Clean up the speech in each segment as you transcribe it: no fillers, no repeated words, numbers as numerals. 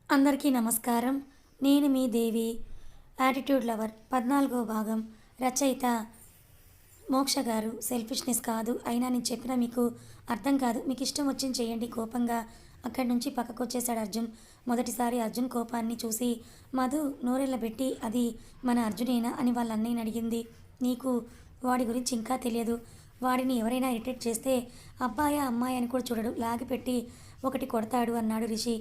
అందరికీ నమస్కారం. నేను మీ దేవి. యాటిట్యూడ్ లవర్ 14వ భాగం. రచయిత మోక్ష గారు. సెల్ఫిష్నెస్ కాదు, అయినా నేను చెప్పినా మీకు అర్థం కాదు. మీకు ఇష్టం వచ్చింది చేయండి. కోపంగా అక్కడి నుంచి పక్కకు వచ్చేశాడు అర్జున్. మొదటిసారి అర్జున్ కోపాన్ని చూసి మధు నోరెళ్ళబెట్టి అది మన అర్జునేనా అని వాళ్ళ అన్నయ్యని అడిగింది. నీకు వాడి గురించి ఇంకా తెలియదు. వాడిని ఎవరైనా ఇరిటేట్ చేస్తే అబ్బాయా అమ్మాయి అని కూడా చూడడు, లాగిపెట్టి ఒకటి కొడతాడు అన్నాడు రిషి.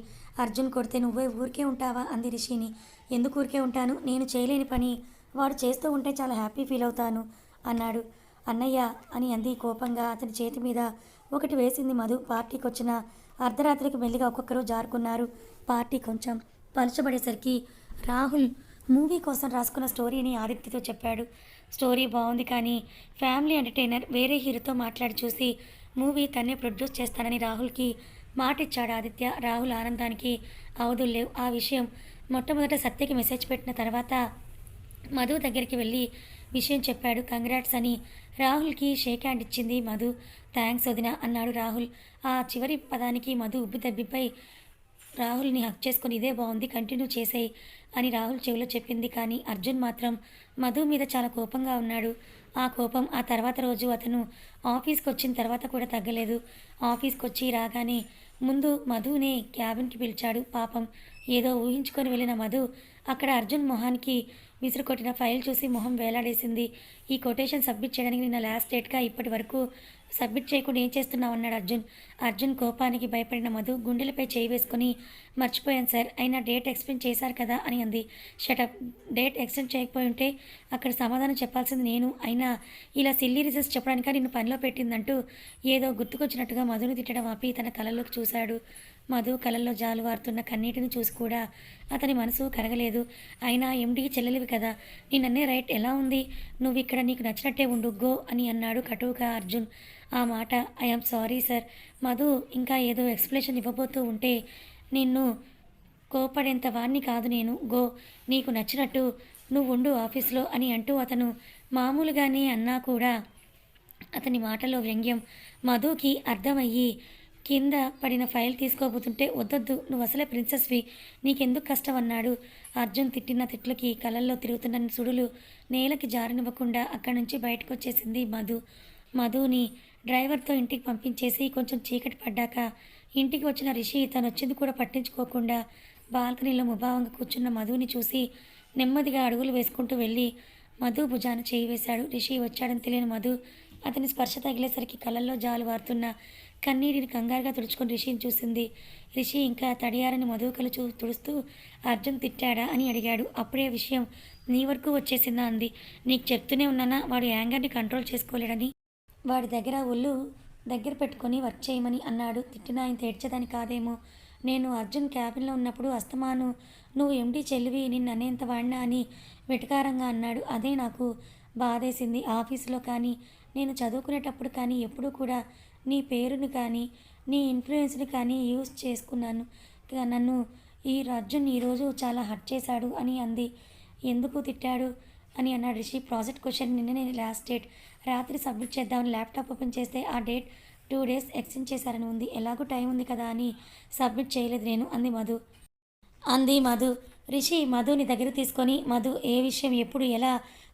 అర్జున్ కొడితే నువ్వే ఊరికే ఉంటావా అంది రిషిని. ఎందుకు ఊరికే ఉంటాను, నేను చేయలేని పని వాడు చేస్తూ ఉంటే చాలా హ్యాపీ ఫీల్ అవుతాను అన్నాడు. అన్నయ్య అని అంది కోపంగా. అతని చేతి మీద ఒకటి వేసింది మధు. పార్టీకి వచ్చిన అర్ధరాత్రికి మెల్లిగా ఒక్కొక్కరు జారుకున్నారు. పార్టీ కొంచెం పలుచబడేసరికి రాహుల్ మూవీ కోసం రాసుకున్న స్టోరీని ఆదిత్యతో చెప్పాడు. స్టోరీ బాగుంది, కానీ ఫ్యామిలీ ఎంటర్టైనర్ వేరే హీరోతో మాట్లాడి చూసి మూవీ తన్నే ప్రొడ్యూస్ చేస్తానని రాహుల్కి మాట ఇచ్చాడు ఆదిత్య. రాహుల్ ఆనందానికి అవధులు లేవు. ఆ విషయం మొట్టమొదట సత్యకి మెసేజ్ పెట్టిన తర్వాత మధు దగ్గరికి వెళ్ళి విషయం చెప్పాడు. కంగ్రాట్స్ అని రాహుల్కి షేక్ హ్యాండ్ ఇచ్చింది మధు. థ్యాంక్స్ వదిన అన్నాడు రాహుల్. ఆ చివరి పదానికి మధు ఉబ్బితబ్బిపై రాహుల్ని హక్ చేసుకుని ఇదే బాగుంది, కంటిన్యూ చేసేయి అని రాహుల్ చెవిలో చెప్పింది. కానీ అర్జున్ మాత్రం మధు మీద చాలా కోపంగా ఉన్నాడు. ఆ కోపం ఆ తర్వాత రోజు అతను ఆఫీస్కి వచ్చిన తర్వాత కూడా తగ్గలేదు. ఆఫీస్కి వచ్చి రాగానే ముందు మధునే క్యాబిన్కి పిలిచాడు. పాపం ఏదో ఊహించుకొని వెళ్ళిన మధు అక్కడ అర్జున్ మొహానికి విసురు కొట్టిన ఫైల్ చూసి మొహం వేలాడేసింది. ఈ కొటేషన్ సబ్మిట్ చేయడానికి నిన్న లాస్ట్ డేట్గా ఇప్పటి వరకు సబ్మిట్ చేయకుండా ఏం చేస్తున్నావు అన్నాడు అర్జున్. అర్జున్ కోపానికి భయపడిన మధు గుండెలపై చేయి వేసుకొని మర్చిపోయాను సార్, అయినా డేట్ ఎక్స్టెండ్ చేశారు కదా అని అంది. షటప్, డేట్ ఎక్స్టెండ్ చేయకపోయి ఉంటే అక్కడ సమాధానం చెప్పాల్సింది నేను, అయినా ఇలా సిల్లీ రీజన్స్ చెప్పడానిక నిన్ను పనిలో పెట్టిందంటూ ఏదో గుర్తుకొచ్చినట్టుగా మధును తిట్టడం ఆపి తన కళ్ళల్లోకి చూశాడు. మధు కళ్ళల్లో జాలువారుతున్న కన్నీటిని చూసి కూడా అతని మనసు కరగలేదు. అయినా ఎండీకి చెల్లెలివి కదా, నిన్ననే రైట్ ఎలా ఉంది, నువ్వు ఇక్కడ నీకు నచ్చినట్టే ఉండు గో అని అన్నాడు కటువుగా అర్జున్. ఆ మాట ఐఎమ్ సారీ సార్. మధు ఇంకా ఏదో ఎక్స్ప్లెనేషన్ ఇవ్వబోతూ ఉంటే నిన్ను కోపడేంత వాణ్ణి కాదు నేను, గో నీకు నచ్చినట్టు నువ్వు ఉండు ఆఫీస్లో అని అంటూ అతను మామూలుగానే అన్నా కూడా అతని మాటలో వ్యంగ్యం మధుకి అర్థమయ్యి కింద పడిన ఫైల్ తీసుకోబోతుంటే వద్దొద్దు, నువ్వు అసలే ప్రిన్సెస్వి, నీకెందుకు కష్టం అన్నాడు. అర్జున్ తిట్టిన తిట్లకి కళ్ళల్లో తిరుగుతున్న సుడులు నేలకి జారనివ్వకుండా అక్కడి నుంచి బయటకు వచ్చేసింది మధు. మధుని డ్రైవర్తో ఇంటికి పంపించేసి కొంచెం చీకటి పడ్డాక ఇంటికి వచ్చిన రిషి తను వచ్చింది కూడా పట్టించుకోకుండా బాల్కనీలో ముభావంగా కూర్చున్న మధుని చూసి నెమ్మదిగా అడుగులు వేసుకుంటూ వెళ్ళి మధు భుజాన చేయి వేశాడు. రిషి వచ్చాడని తెలియని మధు అతని స్పర్శ తగిలేసరికి కళ్ళల్లో జాలు వారుతున్న కన్నీటిని కంగారుగా తుడుచుకొని రిషిని చూసింది. రిషి ఇంకా తడియారని మధు కలు తుడుస్తూ అర్జున్ తిట్టాడా అని అడిగాడు. అప్పుడే విషయం నీ వరకు వచ్చేసిందా అంది. నీకు చెప్తూనే ఉన్నానా వాడు యాంగర్ని కంట్రోల్ చేసుకోలేడని, వాడి దగ్గర ఒళ్ళు దగ్గర పెట్టుకొని వర్క్ చేయమని అన్నాడు. తిట్టినా ఇంత ఏడ్చేదాన్ని కాదేమో, నేను అర్జున్ క్యాబిన్లో ఉన్నప్పుడు అస్తమాను నువ్వు ఎండి చెల్లివి నిన్ను అనేంత వాడినా అని వెటకారంగా అన్నాడు. అదే నాకు బాధేసింది. ఆఫీసులో కానీ నేను చదువుకునేటప్పుడు కానీ ఎప్పుడూ కూడా నీ పేరుని కానీ నీ ఇన్ఫ్లుయెన్స్ని కానీ యూజ్ చేసుకున్నాను. నన్ను ఈ అర్జున్ ఈరోజు చాలా హర్ట్ చేశాడు అని అంది. ఎందుకు తిట్టాడు అని అన్నాడు రిషి. ప్రాజెక్ట్ క్వశ్చన్ నిన్ననే లాస్ట్ డేట్, రాత్రి సబ్మిట్ చేద్దామని ల్యాప్టాప్ ఓపెన్ చేస్తే ఆ డేట్ 2 days ఎక్స్టెండ్ చేశారని ఉంది. ఎలాగో టైం ఉంది కదా అని సబ్మిట్ చేయలేదు నేను అంది మధు. రిషి మధుని దగ్గర తీసుకొని మధు ఏ విషయం ఎప్పుడు ఎలా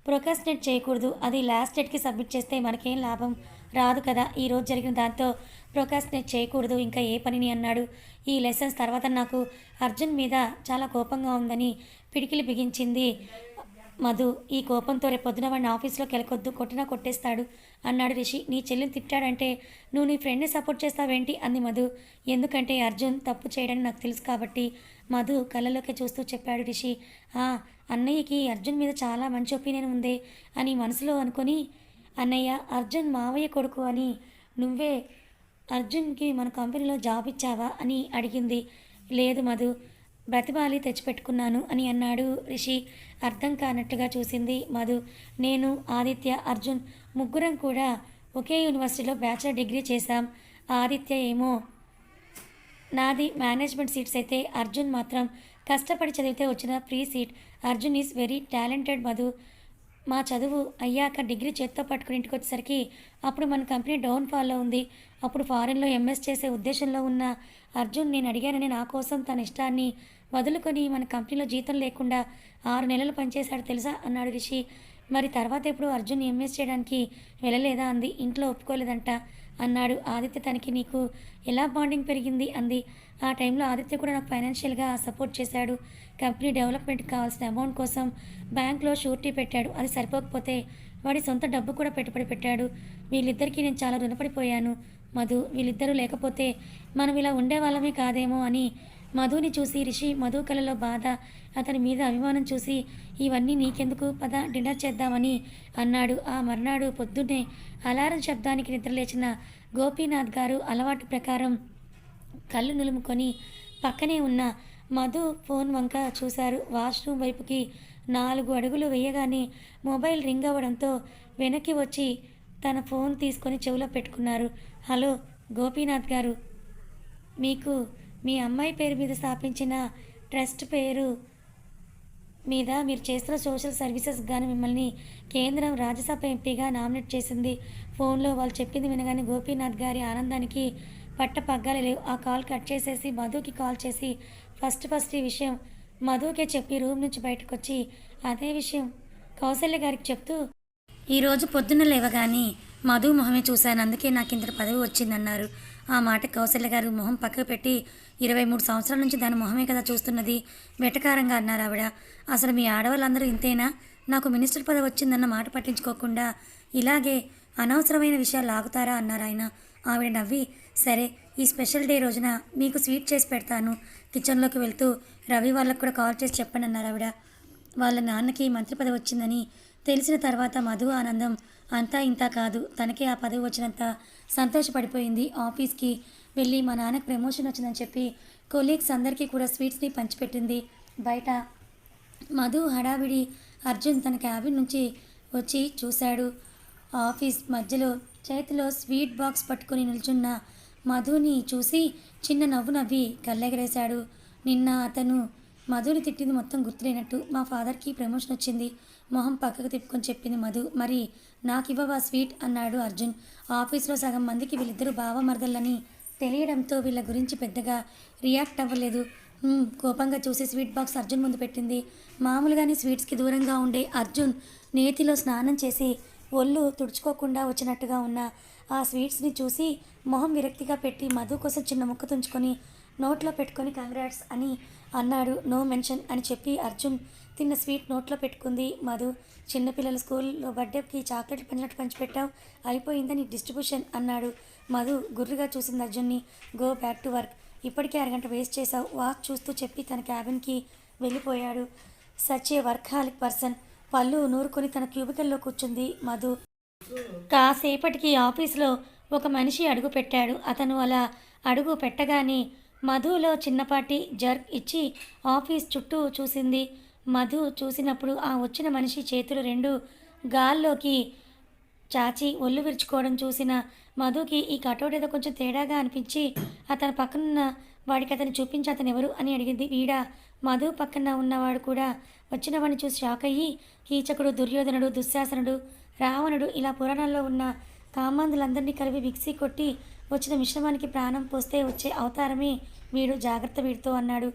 ప్రొకాస్టినేట్ చేయకూడదు, అది లాస్ట్ డేట్కి సబ్మిట్ చేస్తే మనకేం లాభం రాదు కదా, ఈరోజు జరిగిన దాంతో ప్రొకాస్టినేట్ చేయకూడదు ఇంకా ఏ పనిని అన్నాడు. ఈ లెసన్స్ తర్వాత నాకు అర్జున్ మీద చాలా కోపంగా ఉందని పిడికిలి బిగించింది మధు. ఈ కోపంతో రేపొద్దున వాడిని ఆఫీస్లోకి వెళ్ళకొద్దు, కొట్టినా కొట్టేస్తాడు అన్నాడు రిషి. నీ చెల్లిని తిట్టాడంటే నువ్వు నీ ఫ్రెండ్ని సపోర్ట్ చేస్తావేంటి అంది మధు. ఎందుకంటే అర్జున్ తప్పు చేయడని నాకు తెలుసు కాబట్టి మధు కళ్ళలోకి చూస్తూ చెప్పాడు రిషి. అన్నయ్యకి అర్జున్ మీద చాలా మంచి ఒపీనియన్ ఉందే అని మనసులో అనుకొని, అన్నయ్య అర్జున్ మావయ్య కొడుకు అని నువ్వే అర్జున్కి మన కంపెనీలో జాబ్ ఇచ్చావా అని అడిగింది. లేదు మధు, బ్రతిమాలి తెచ్చిపెట్టుకున్నాను అని అన్నాడు రిషి. అర్థం కానట్టుగా చూసింది మధు. నేను ఆదిత్య అర్జున్ ముగ్గురం కూడా ఒకే యూనివర్సిటీలో బ్యాచిలర్ డిగ్రీ చేశాం. ఆదిత్య ఏమో నాది మేనేజ్మెంట్ సీట్స్ అయితే అర్జున్ మాత్రం కష్టపడి చదివితే వచ్చిన free seat. Arjun is very talented Madhu, మా చదువు అయ్యాక డిగ్రీ చేత్తో పట్టుకుని ఇంటికి వచ్చేసరికి అప్పుడు మన కంపెనీ డౌన్ఫాల్లో ఉంది. అప్పుడు ఫారెన్‌లో ఎంఎస్ చేసే ఉద్దేశంలో ఉన్న అర్జున్ నేను అడిగానని నా కోసం తన ఇష్టాన్ని వదులుకొని మన కంపెనీలో జీతం లేకుండా 6 నెలలు పనిచేశాడు తెలుసా అన్నాడు రిషి. మరి తర్వాత ఎప్పుడు అర్జున్ ఎంఎస్ చేయడానికి వెళ్ళలేదా అంది. ఇంట్లో ఒప్పుకోలేదంట అన్నాడు ఆదిత్య. తనకి నీకు ఎలా బాండింగ్ పెరిగింది అంది. ఆ టైంలో ఆదిత్య కూడా నాకు ఫైనాన్షియల్గా సపోర్ట్ చేశాడు. కంపెనీ డెవలప్మెంట్కి కావాల్సిన అమౌంట్ కోసం బ్యాంక్లో షూరిటీ పెట్టాడు. అది సరిపోకపోతే వాడి సొంత డబ్బు కూడా పెట్టుబడి పెట్టాడు. వీళ్ళిద్దరికీ నేను చాలా రుణపడిపోయాను మధు. వీళ్ళిద్దరూ లేకపోతే మనం ఇలా ఉండేవాళ్ళమే కాదేమో అని. మధుని చూసి రిషి మధు కళలో బాధ, అతని మీద అభిమానం చూసి ఇవన్నీ నీకెందుకు, పద డిన్నర్ చేద్దామని అన్నాడు. ఆ మర్నాడు పొద్దున్నే అలారం శబ్దానికి నిద్రలేచిన గోపీనాథ్ గారు అలవాటు ప్రకారం కళ్ళు నులుముకొని పక్కనే ఉన్న మధు ఫోన్ వంక చూశారు. వాష్రూమ్ వైపుకి 4 అడుగులు వేయగానే మొబైల్ రింగ్ అవ్వడంతో వెనక్కి వచ్చి తన ఫోన్ తీసుకొని చెవిలో పెట్టుకున్నారు. హలో గోపీనాథ్ గారు, మీకు మీ అమ్మాయి పేరు మీద స్థాపించిన ట్రస్ట్ పేరు మీద మీరు చేస్తున్న సోషల్ సర్వీసెస్ గాను మిమ్మల్ని కేంద్రం రాజ్యసభ ఎంపీగా నామినేట్ చేసింది. ఫోన్లో వాళ్ళు చెప్పింది వినగానే గోపీనాథ్ గారి ఆనందానికి పట్టపగ్గాలు లేవు. ఆ కాల్ కట్ చేసేసి మధుకి కాల్ చేసి ఫస్ట్ ఈ విషయం మధుకే చెప్పి రూమ్ నుంచి బయటకు వచ్చి అదే విషయం కౌశల్య గారికి చెప్తూ ఈరోజు పొద్దున్న లేవగానే మధు మొహమే చూశాను, అందుకే నాకు ఇంత పదవి వచ్చిందన్నారు. ఆ మాట కౌశల్య గారు మొహం పక్కకు పెట్టి 23 సంవత్సరాల నుంచి దాని మొహమే కదా చూస్తున్నది వెటకారంగా అన్నారు ఆవిడ. అసలు మీ ఆడవాళ్ళందరూ ఇంతేనా? నాకు మినిస్టర్ పదవి వచ్చిందన్న మాట పట్టించుకోకుండా ఇలాగే అనవసరమైన విషయాలు లాగుతారా అన్నారు ఆయన. ఆవిడ నవ్వి సరే ఈ స్పెషల్ డే రోజున మీకు స్వీట్ చేసి పెడతాను. కిచెన్లోకి వెళ్తూ రవి వాళ్ళకు కూడా కాల్ చేసి చెప్పండి అన్నారు ఆవిడ. వాళ్ళ నాన్నకి మంత్రి పదవి వచ్చిందని తెలిసిన తర్వాత మధు ఆనందం అంతా ఇంతా కాదు. తనకే ఆ పదవి వచ్చినంత సంతోషపడిపోయింది. ఆఫీస్కి వెళ్ళి మా నాన్నకి ప్రమోషన్ వచ్చిందని చెప్పి కొలీగ్స్ అందరికీ కూడా స్వీట్స్ని పంచిపెట్టింది. బయట మధు హడావిడి. అర్జున్ తన క్యాబిన్ నుంచి వచ్చి చూశాడు. ఆఫీస్ మధ్యలో చేతిలో స్వీట్ బాక్స్ పట్టుకుని నిల్చున్న మధుని చూసి చిన్న నవ్వు నవ్వి కళ్ళెగరేశాడు. నిన్న అతను మధుని తిట్టింది మొత్తం గుర్తులేనట్టు. మా ఫాదర్కి ప్రమోషన్ వచ్చింది మొహం పక్కకు తిప్పుకొని చెప్పింది మధు. మరి నాకివ్వవా స్వీట్ అన్నాడు అర్జున్. ఆఫీస్లో సగం మందికి వీళ్ళిద్దరూ బావమరదళ్ళని తెలియడంతో వీళ్ళ గురించి పెద్దగా రియాక్ట్ అవ్వలేదు. కోపంగా చూసి స్వీట్ బాక్స్ అర్జున్ ముందు పెట్టింది. మామూలుగానే స్వీట్స్కి దూరంగా ఉండే అర్జున్ నేతిలో స్నానం చేసి ఒళ్ళు తుడుచుకోకుండా వచ్చినట్టుగా ఉన్న ఆ స్వీట్స్ని చూసి మొహం విరక్తిగా పెట్టి మధు కోసం చిన్న ముక్క తుంచుకొని నోట్లో పెట్టుకొని కంగ్రాట్స్ అని అన్నాడు. నో మెన్షన్ అని చెప్పి అర్జున్ తిన్న స్వీట్ నోట్లో పెట్టుకుంది మధు. చిన్నపిల్లల స్కూల్లో బర్త్డేకి చాక్లెట్లు పంచినట్టు పంచిపెట్టావు, అయిపోయిందని డిస్ట్రిబ్యూషన్ అన్నాడు. మధు గుర్రుగా చూసింది అర్జున్ని. గో బ్యాక్ టు వర్క్, ఇప్పటికే అరగంట వేస్ట్ చేశావు వాచ్ చూస్తూ చెప్పి తన క్యాబిన్కి వెళ్ళిపోయాడు. Such a workaholic person. పళ్ళు నూరుకొని తన క్యూబికల్లో కూర్చుంది మధు. కాసేపటికి ఆఫీస్లో ఒక మనిషి అడుగు పెట్టాడు. అతను అలా అడుగు పెట్టగానే మధులో చిన్నపాటి జర్క్ ఇచ్చి ఆఫీస్ చుట్టూ చూసింది. మధు చూసినప్పుడు ఆ వచ్చిన మనిషి చేతులు 2 గాల్లోకి చాచి ఒళ్ళు విరుచుకోవడం చూసిన మధుకి ఈ కటౌట్ ఏదో కొంచెం తేడాగా అనిపించి అతని పక్కనున్న వాడికి అతను చూపించి అతను ఎవరు అని అడిగింది. వీడా? మధు పక్కన ఉన్నవాడు కూడా వచ్చిన వాడిని చూసి షాక్ అయ్యి కీచకుడు, దుర్యోధనుడు, దుశ్శాసనుడు, రావణుడు ఇలా పురాణాల్లో ఉన్న కామాంధులందరినీ కలిపి మిక్సీ కొట్టి వచ్చిన మిశ్రమానికి ప్రాణం పోస్తే వచ్చే అవతారమే వీడు, జాగ్రత్త వీడితో అన్నాడు.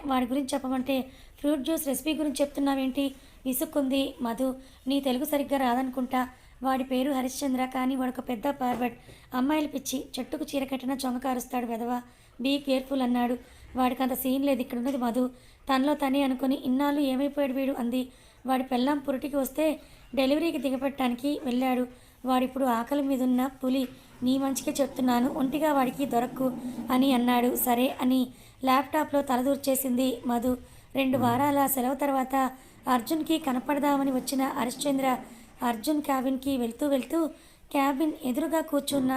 వాడి గురించి చెప్పమంటే ఫ్రూట్ జ్యూస్ రెసిపీ గురించి చెప్తున్నావేంటి? విసుక్కుంది మధు. నీ తెలుగు సరిగ్గా రాదనుకుంటా. వాడి పేరు హరిశ్చంద్ర, కానీ వాడొక పెద్ద పర్వట్. అమ్మాయిలు పిచ్చి, చెట్టుకు చీర కట్టిన చొంగ కారుస్తాడు వెధవ. బీ కేర్ఫుల్ అన్నాడు. వాడికి అంత సీన్ లేదు, ఇక్కడ ఉన్నది మధు. తనలో తనే అనుకుని ఇన్నాళ్ళు ఏమైపోయాడు వీడు అంది. వాడి పెళ్ళాం పురిటికి వస్తే డెలివరీకి దిగపెట్టడానికి వెళ్ళాడు. వాడిప్పుడు ఆకలి మీదున్న పులి. నీ మంచికే చెప్తున్నాను, ఒంటిగా వాడికి దొరక్కు అని అన్నాడు. సరే అని ల్యాప్టాప్లో తలదూర్చేసింది మధు. 2 వారాల సెలవు తర్వాత అర్జున్కి కనపడదామని వచ్చిన హరిశ్చంద్ర అర్జున్ క్యాబిన్కి వెళ్తూ క్యాబిన్ ఎదురుగా కూర్చున్న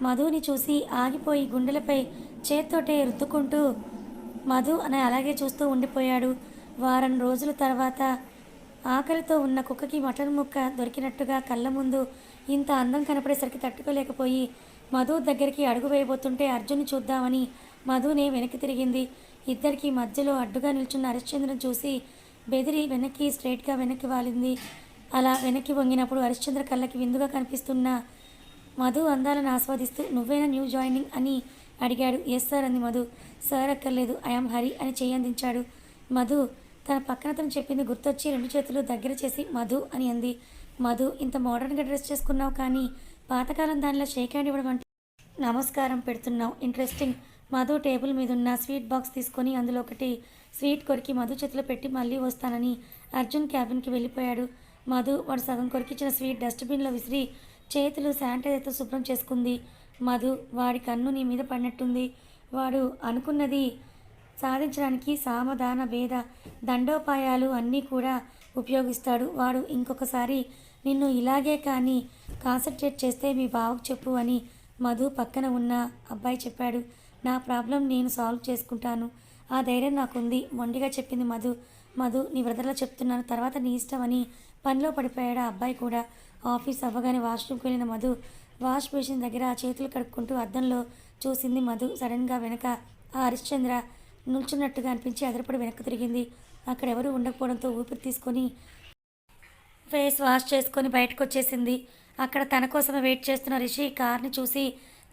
మధుని చూసి ఆగిపోయి గుండెలపై చేత్తోటే రుద్దుకుంటూ మధు అని అలాగే చూస్తూ ఉండిపోయాడు. వారం రోజుల తర్వాత ఆకలితో ఉన్న కుక్కకి మటన్ ముక్క దొరికినట్టుగా కళ్ళ ముందు ఇంత అందం కనపడేసరికి తట్టుకోలేకపోయి మధు దగ్గరికి అడుగు వేయబోతుంటే అర్జున్ని చూద్దామని మధునే వెనక్కి తిరిగింది. ఇద్దరికి మధ్యలో అడ్డుగా నిల్చున్న హరిశ్చంద్రను చూసి బెదిరి స్ట్రైట్గా వెనక్కి వాలింది. అలా వెనక్కి వంగినప్పుడు హరిశ్చంద్ర కళ్ళకి విందుగా కనిపిస్తున్న మధు అందాలను ఆస్వాదిస్తూ నువ్వేనా న్యూ జాయినింగ్ అని అడిగాడు. ఎస్ సార్ అంది మధు. సార్ అక్కర్లేదు, ఐఎమ్ హరి అని చెయ్యి అందించాడు. మధు తన పక్కన తను చెప్పింది గుర్తొచ్చి 2 చేతులు దగ్గర చేసి మధు అని అంది. మధు ఇంత మోడర్న్గా డ్రెస్ చేసుకున్నావు కానీ పాతకాలం దానిలో షేక్ హ్యాండ్ ఇవ్వడం అంటే నమస్కారం పెడుతున్నావు, ఇంట్రెస్టింగ్. మధు టేబుల్ మీద ఉన్న స్వీట్ బాక్స్ తీసుకొని అందులో ఒకటి స్వీట్ కొరికి మధు చేతిలో పెట్టి మళ్ళీ వస్తానని అర్జున్ క్యాబిన్కి వెళ్ళిపోయాడు. మధు వాడు సగం కొరికిచ్చిన స్వీట్ డస్ట్బిన్లో విసిరి చేతులు శానిటైజర్తో శుభ్రం చేసుకుంది. మధు వాడి కన్ను నీ మీద పడినట్టుంది. వాడు అనుకున్నది సాధించడానికి సామధాన భేద దండోపాయాలు అన్నీ కూడా ఉపయోగిస్తాడు. వాడు ఇంకొకసారి నిన్ను ఇలాగే కానీ కాన్సన్ట్రేట్ చేస్తే మీ బావకు చెప్పు అని మధు పక్కన ఉన్న అబ్బాయి చెప్పాడు. నా ప్రాబ్లం నేను సాల్వ్ చేసుకుంటాను, ఆ ధైర్యం నాకుంది మొండిగా చెప్పింది మధు. మధు నీ బ్రదర్లో చెప్తున్నాను, తర్వాత నీ ఇష్టం అని పనిలో పడిపోయాడు ఆ అబ్బాయి కూడా. ఆఫీస్ అవ్వగానే వాష్రూమ్కి వెళ్ళిన మధు వాష్ బేసిన్ దగ్గర చేతులు కడుక్కుంటూ అద్దంలో చూసింది. మధు సడన్గా వెనక ఆ హరిశ్చంద్ర నిల్చున్నట్టుగా అనిపించి అదరపడి వెనక్కి తిరిగింది. అక్కడ ఎవరూ ఉండకపోవడంతో ఊపిరి తీసుకొని ఫేస్ వాష్ చేసుకొని బయటకు వచ్చేసింది. అక్కడ తన కోసమే వెయిట్ చేస్తున్న రిషి కార్ని చూసి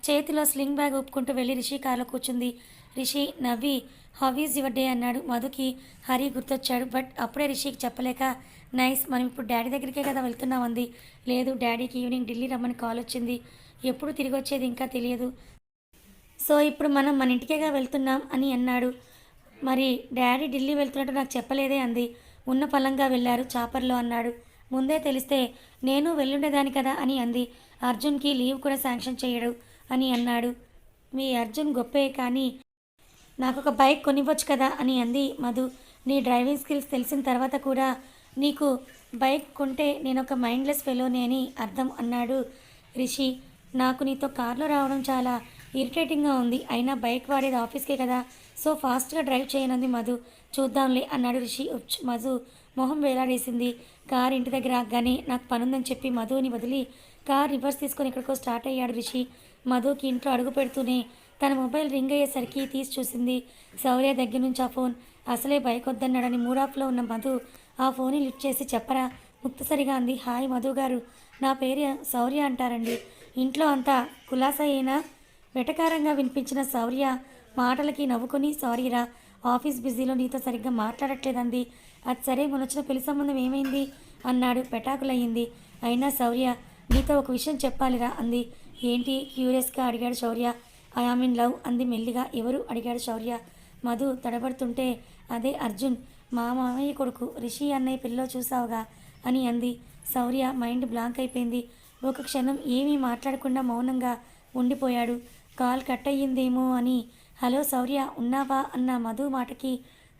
చేతిలో స్లింగ్ బ్యాగ్ ఊపుకుంటూ వెళ్ళి రిషి కార్లో కూర్చుంది. రిషి నవ్వి హౌ ఈజ్ యువర్ డే అన్నాడు. మధుకి హరి గుర్తొచ్చాడు. బట్ అప్పుడే రిషికి చెప్పలేక నైస్, మనం ఇప్పుడు డాడీ దగ్గరికే కదా వెళ్తున్నాం అంది. లేదు, డాడీకి ఈవినింగ్ ఢిల్లీ రమ్మని కాల్ వచ్చింది, ఎప్పుడు తిరిగి వచ్చేది ఇంకా తెలియదు, సో ఇప్పుడు మనం మన ఇంటికేగా వెళ్తున్నాం అని అన్నాడు. మరి డాడీ ఢిల్లీ వెళ్తున్నట్టు నాకు చెప్పలేదే అంది. ఉన్న పలంగా వెళ్ళారు చాపర్లో అన్నాడు. ముందే తెలిస్తే నేను వెళ్ళుండేదాని కదా అని అంది. అర్జున్కి లీవ్ కూడా శాంక్షన్ చేయడు అని అన్నాడు. మీ అర్జున్ గొప్పే కానీ నాకు ఒక బైక్ కొనివ్వచ్చు కదా అని అంది మధు. నీ డ్రైవింగ్ స్కిల్స్ తెలిసిన తర్వాత కూడా నీకు బైక్ కొంటే నేను ఒక మైండ్లెస్ ఫెలోని అని అర్థం అన్నాడు రిషి. నాకు నీతో కార్లో రావడం చాలా ఇరిటేటింగ్గా ఉంది, అయినా బైక్ వాడేది ఆఫీస్కే కదా, సో ఫాస్ట్గా డ్రైవ్ చేయనుంది మధు. చూద్దాంలే అన్నాడు రిషి. మధు మొహం వేలాడేసింది. కార్ ఇంటి దగ్గర ఆగ్గానే నాకు పనుందని చెప్పి మధుని వదిలి కార్ రివర్స్ తీసుకొని ఎక్కడికో స్టార్ట్ అయ్యాడు రిషి. మధుకి ఇంట్లో అడుగు పెడుతూనే తన మొబైల్ రింగ్ అయ్యేసరికి తీసి చూసింది. శౌర్య దగ్గర నుంచి ఆ ఫోన్. అసలే బైక్ వద్దన్నాడని మూడాఫ్లో ఉన్న మధు ఆ ఫోన్ని లిఫ్ట్ చేసి చెప్పరా ముక్తసరిగా అంది. హాయ్ మధు గారు, నా పేరు శౌర్య అంటారండి, ఇంట్లో అంతా కులాసయేనా? వెటకారంగా వినిపించిన శౌర్య మాటలకి నవ్వుకొని సారీరా, ఆఫీస్ బిజీలో నీతో సరిగ్గా మాట్లాడట్లేదంది. అది సరే, మొన్నొచ్చిన పెళ్లి సంబంధం ఏమైంది అన్నాడు. పెటాకులయ్యింది. అయినా శౌర్య నీతో ఒక విషయం చెప్పాలిరా అంది. ఏంటి క్యూరియస్గా అడిగాడు శౌర్య. ఐ ఆమ్ ఇన్ లవ్ అంది మెల్లిగా. ఎవరు అడిగాడు శౌర్య. మధు తడబడుతుంటే అదే అర్జున్, మా మామయ్య కొడుకు రిషి అన్నయ్య పిల్లో చూసావుగా అని అంది. శౌర్య మైండ్ బ్లాంక్ అయిపోయింది. ఒక క్షణం ఏమీ మాట్లాడకుండా మౌనంగా ఉండిపోయాడు. కాల్ కట్ అయ్యిందేమో అని హలో శౌర్య ఉన్నావా అన్న మధు మాటకి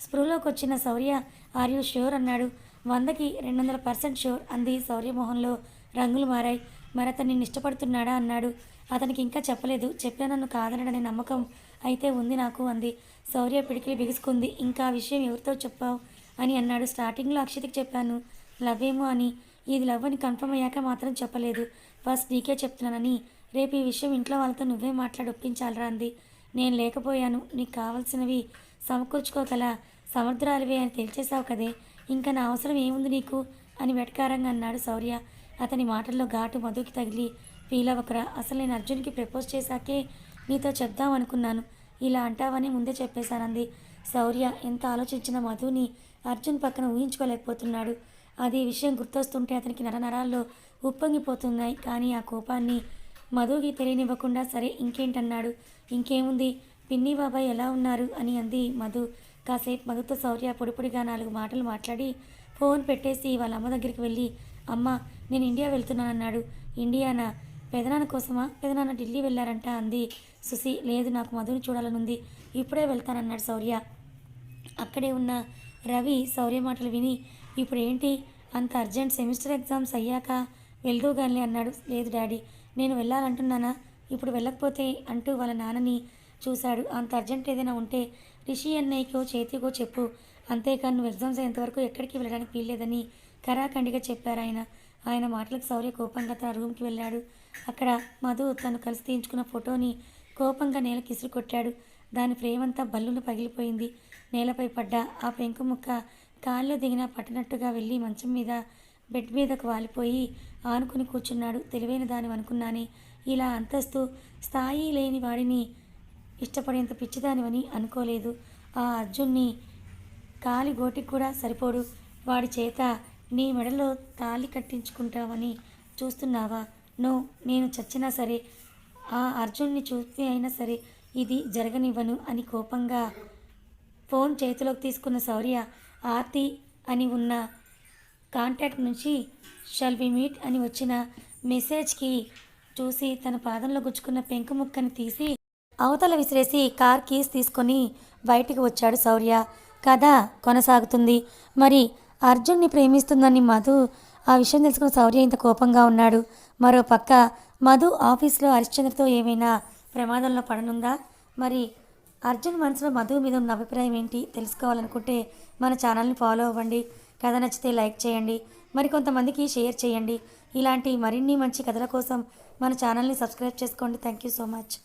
స్పృహలోకి వచ్చిన శౌర్య ఆర్ యూ ష్యూర్ అన్నాడు. 100కి 200% ష్యూర్ అంది. శౌర్య మొహంలో రంగులు మారాయి. మరి అతను నిన్ను ఇష్టపడుతున్నాడా అన్నాడు. అతనికి ఇంకా చెప్పలేదు, చెప్పినా నన్ను కాదనడనే నమ్మకం అయితే ఉంది నాకు అంది. శౌర్య పిడికిలి బిగుసుకుంది. ఇంకా ఆ విషయం ఎవరితో చెప్పావు అని అన్నాడు. స్టార్టింగ్లో అక్షితకి చెప్పాను లవ్ ఏమో అని, ఇది లవ్ అని కన్ఫర్మ్ అయ్యాక మాత్రం చెప్పలేదు, ఫస్ట్ నీకే చెప్తున్నానని. రేపు ఈ విషయం ఇంట్లో వాళ్ళతో నువ్వే మాట్లాడి ఒప్పించాలరా అంది. నేను లేకపోయాను, నీకు కావాల్సినవి సమకూర్చుకోగల సమర్థురాలివే అని తెలిచేశావు కదే, ఇంకా నా అవసరం ఏముంది నీకు అని వెటకారంగా అన్నాడు శౌర్య. అతని మాటల్లో ఘాటు మధుకి తగిలి ఫీల్ అవ్వకరా, అసలు నేను అర్జున్కి ప్రపోజ్ చేశాకే నీతో చెప్దాం అనుకున్నాను, ఇలా అంటావని ముందే చెప్పేశానంది. శౌర్య ఎంత ఆలోచించిన మధుని అర్జున్ పక్కన ఊహించుకోలేకపోతున్నాడు. అది విషయం గుర్తొస్తుంటే అతనికి నరనరాల్లో ఉప్పొంగిపోతున్నాయి. కానీ ఆ కోపాన్ని మధుకి తెలియనివ్వకుండా సరే ఇంకేంటన్నాడు. ఇంకేముంది, పిన్ని బాబాయ్ ఎలా ఉన్నారు అని అంది మధు. కాసేపు మధుతో శౌర్య పొడిపొడిగా 4 మాటలు మాట్లాడి ఫోన్ పెట్టేసి వాళ్ళ అమ్మ దగ్గరికి వెళ్ళి అమ్మ నేను ఇండియా వెళ్తున్నానన్నాడు. ఇండియానా? పెదనాన్న కోసమా? పెదనాన్న ఢిల్లీ వెళ్ళారంట అంది సుసి. లేదు, నాకు మధుని చూడాలనుంది, ఇప్పుడే వెళ్తానన్నాడు శౌర్య. అక్కడే ఉన్న రవి శౌర్య మాటలు విని ఇప్పుడు ఏంటి అంత అర్జెంట్, సెమిస్టర్ ఎగ్జామ్స్ అయ్యాక వెళ్దూగాని అన్నాడు. లేదు డాడీ, నేను వెళ్ళాలంటున్నానా, ఇప్పుడు వెళ్ళకపోతే అంటూ వాళ్ళ నాన్నని చూశాడు. అంత అర్జెంట్ ఏదైనా ఉంటే రిషి అన్నయ్యకో చేతికో చెప్పు, అంతేకాని నువ్వు ఎగ్జామ్స్ అయ్యేంతవరకు ఎక్కడికి వెళ్ళడానికి వీల్లేదని కరాఖండిగా చెప్పారు ఆయన. ఆయన మాటలకు శౌర్య కోపంగా తన రూమ్కి వెళ్ళాడు. అక్కడ మధు తను కలిసి తీయించుకున్న ఫోటోని కోపంగా నేలకి ఇసురు కొట్టాడు. దాని ఫ్రేమ్ అంతా బల్లును పగిలిపోయింది. నేలపై పడ్డ ఆ పెంకు ముక్క కాల్లో దిగినా పట్టినట్టుగా వెళ్ళి మంచం మీద బెడ్ మీదకు వాలిపోయి ఆనుకుని కూర్చున్నాడు. తెలివైన దాని అనుకున్నానే, ఇలా అంతస్తు స్థాయి లేని వాడిని ఇష్టపడేంత పిచ్చిదానివని అనుకోలేదు. ఆ అర్జున్ని కాలి గోటికి కూడా సరిపోడు. వాడి చేత నీ మెడలో తాళి కట్టించుకుంటావని చూస్తున్నావా? నో, నేను చచ్చినా సరే ఆ అర్జున్ని చూసి అయినా సరే ఇది జరగనివ్వను అని కోపంగా ఫోన్ చేతిలోకి తీసుకున్న శౌర్య ఆర్తి అని ఉన్న కాంటాక్ట్ నుంచి షల్ వి మీట్ అని వచ్చిన మెసేజ్కి చూసి తన పాదంలో గుచ్చుకున్న పెంకు ముక్కని తీసి అవతల విసిరేసి కార్ కీస్ తీసుకొని బయటికి వచ్చాడు శౌర్య. కథ కొనసాగుతుంది. మరి అర్జున్ని ప్రేమిస్తుందని మధు ఆ విషయం తెలుసుకున్న శౌర్య ఇంత కోపంగా ఉన్నాడు. మరో పక్క మధు ఆఫీస్లో హరిశ్చంద్రతో ఏమైనా ప్రమాదంలో పడనుందా? మరి అర్జున్ మనసులో మధు మీద ఉన్న అభిప్రాయం ఏంటి తెలుసుకోవాలనుకుంటే మన ఛానల్ని ఫాలో అవ్వండి. కథ నచ్చితే లైక్ చేయండి, మరి కొంతమందికి షేర్ చేయండి. ఇలాంటి మరిన్ని మంచి కథల కోసం మన ఛానల్ని సబ్స్క్రైబ్ చేసుకోండి. Thank you so much.